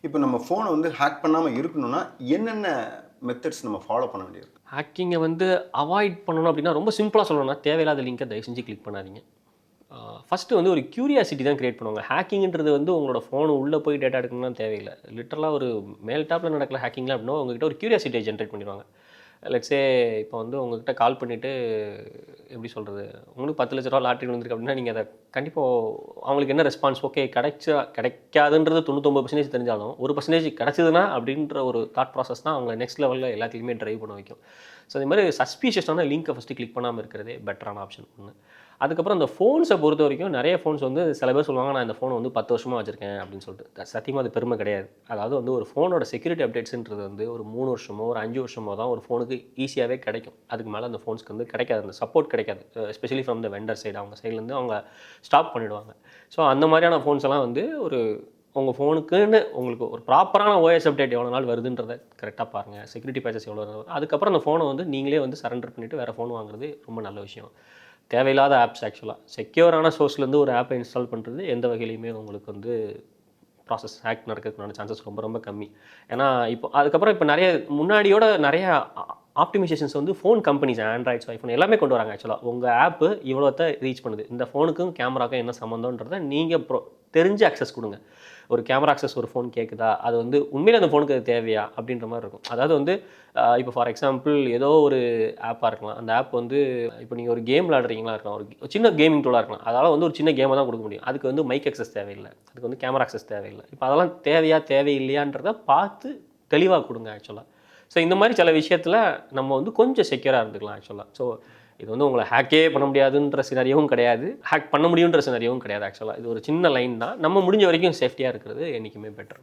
இப்போ நம்ம ஃபோனை வந்து ஹேக் பண்ணாமல் இருக்கணும்னா என்னென்ன மெத்தட்ஸ் நம்ம ஃபாலோ பண்ண வேண்டியது? ஹேக்கிங்கை வந்து அவாய்ட் பண்ணணும் அப்படின்னா ரொம்ப சிம்பிளாக சொல்லணும்னா தேவையில்லாத லிங்கை தயவு செஞ்சு கிளிக் பண்ணாதீங்க. ஃபஸ்ட்டு வந்து ஒரு க்யூரியாசிட்டி தான் கிரியேட் பண்ணுவாங்க. ஹேக்கிங்ன்றது வந்து உங்களோட ஃபோன் உள்ளே போய் டேட்டா எடுக்கணும்லாம் தேவையில்லை. லிட்டரலாக ஒரு மேல் டாப்பில் நடக்கல ஹேக்கிங்லாம் அப்படின்னா உங்ககிட்ட ஒரு க்யூரியாசிட்டியை ஜென்ரேட் பண்ணிடுவாங்க. லெட்ஸே இப்போ வந்து உங்ககிட்ட கால் பண்ணிவிட்டு எப்படி சொல்கிறது, உங்களுக்கு 10,00,000 லாட்ரி விழுந்திருக்கு அப்படின்னா நீங்கள் அதை கண்டிப்பாக அவங்களுக்கு என்ன ரெஸ்பான்ஸ், ஓகே கிடைக்காதுன்றது 99% தெரிஞ்சாலும் 1% கிடச்சிதுன்னா அப்படின்ற ஒரு தாட் ப்ராசஸ் தான் அவங்க நெக்ஸ்ட் லெவலில் எல்லாத்தையுமே ட்ரைவ் பண்ண வைக்கும். ஸோ இது மாதிரி சஸ்பீஷியஸான லிங்க்கை ஃபஸ்ட்டு கிளிக் பண்ணாமல் இருக்கிறதே பெட்டரான ஆப்ஷன் ஒன்று. அதுக்கப்புறம் இந்த ஃபோன்ஸை பொறுத்த வரைக்கும் நிறைய ஃபோன்ஸ் வந்து சில பேர் சொல்லுவாங்க நான் இந்த ஃபோனை வந்து 10 வருஷமாக வச்சுருக்கேன் அப்படின்னு சொல்லிட்டு. சத்தியமாக அது பெருமை கிடையாது. அதாவது வந்து ஒரு ஃபோனோட செக்யூரிட்டி அப்டேட்ஸ்ன்றது வந்து ஒரு 3 வருஷமோ ஒரு 5 வருஷமோ தான் ஒரு ஃபோனுக்கு ஈஸியாகவே கிடைக்கும். அதுக்கு மேலே அந்த ஃபோன்ஸ்க்கு வந்து கிடைக்காது, அந்த சப்போர்ட் கிடைக்காது. Especially from the vendor side, அவங்க சைட்லேருந்து அவங்க ஸ்டாப் பண்ணிவிடுவாங்க. ஸோ அந்த மாதிரியான ஃபோன்ஸ் எல்லாம் வந்து ஒரு உங்கள் ஃபோனுக்குன்னு உங்களுக்கு ஒரு ப்ராப்பரான ஓஎஸ் அப்டேட் எவ்வளோ நாள் வருதுன்றதை கரெக்டாக பாருங்கள். செக்யூரிட்டி பேச்சஸ் எவ்வளோ வருது, அதுக்கப்புறம் அந்த ஃபோனை வந்து நீங்களே வந்து சரண்டர் பண்ணிவிட்டு வேறு ஃபோன் வாங்குறது ரொம்ப நல்ல விஷயம். தேவையில்லாத ஆப்ஸ் ஆக்சுவலாக செக்யூரான சோர்ஸ்லேருந்து ஒரு ஆப்பை இன்ஸ்டால் பண்ணுறது எந்த வகையிலையுமே உங்களுக்கு வந்து ப்ராசஸ் ஹேக் நடக்கிறதுக்கான சான்சஸ் ரொம்ப ரொம்ப கம்மி. ஏன்னா இப்போ அதுக்கப்புறம் இப்போ முன்னாடியோட நிறைய ஆப்டிமைசேஷன்ஸ் வந்து ஃபோன் கம்பெனிஸ் ஆண்ட்ராய்ட்ஸ், ஐஃபோன் எல்லாமே கொண்டு வராங்க. ஆக்சுவலாக உங்கள் ஆப்பு இவ்வளோத்த ரீச் பண்ணுது, இந்த ஃபோனுக்கும் கேமராக்கும் என்ன சம்மந்தன்றதை நீங்கள் தெரிஞ்சு அக்சஸ் கொடுங்க. ஒரு கேமரா அக்சஸ் ஒரு ஃபோன் கேட்குதா, அது வந்து உண்மையிலே அந்த ஃபோனுக்கு அது தேவையா அப்படின்ற மாதிரி இருக்கும். அதாவது வந்து இப்போ ஃபார் எக்ஸாம்பிள் ஏதோ ஒரு ஆப்பாக இருக்கலாம், அந்த ஆப் வந்து இப்போ நீங்கள் ஒரு கேம் விளாடுறீங்களா இருக்கலாம், ஒரு சின்ன கேமிங் டூலாக இருக்கலாம், அதனால் வந்து ஒரு சின்ன கேமை தான் கொடுக்க முடியும். அதுக்கு வந்து மைக் அக்சஸ் தேவையில்லை, அதுக்கு வந்து கேமரா அக்சஸ் தேவையில்லை. இப்போ அதெல்லாம் தேவையா தேவையில்லையான்றதை பார்த்து தெளிவாக கொடுங்க ஆக்சுவலாக. ஸோ இந்த மாதிரி சில விஷயத்தில் நம்ம வந்து கொஞ்சம் செக்யூராக இருந்துக்கலாம் ஆக்சுவலாக. ஸோ இது வந்து உங்களை ஹேக்கே பண்ண முடியாதுன்ற சினாரியோவும் கிடையாது, ஹேக் பண்ண முடியுன்ற சினாரியோவும் கிடையாது. ஆக்சுவலாக இது ஒரு சின்ன லைன் தான். நம்ம முடிஞ்ச வரைக்கும் சேஃப்டியாக இருக்கிறது என்றைக்குமே பெட்டர்.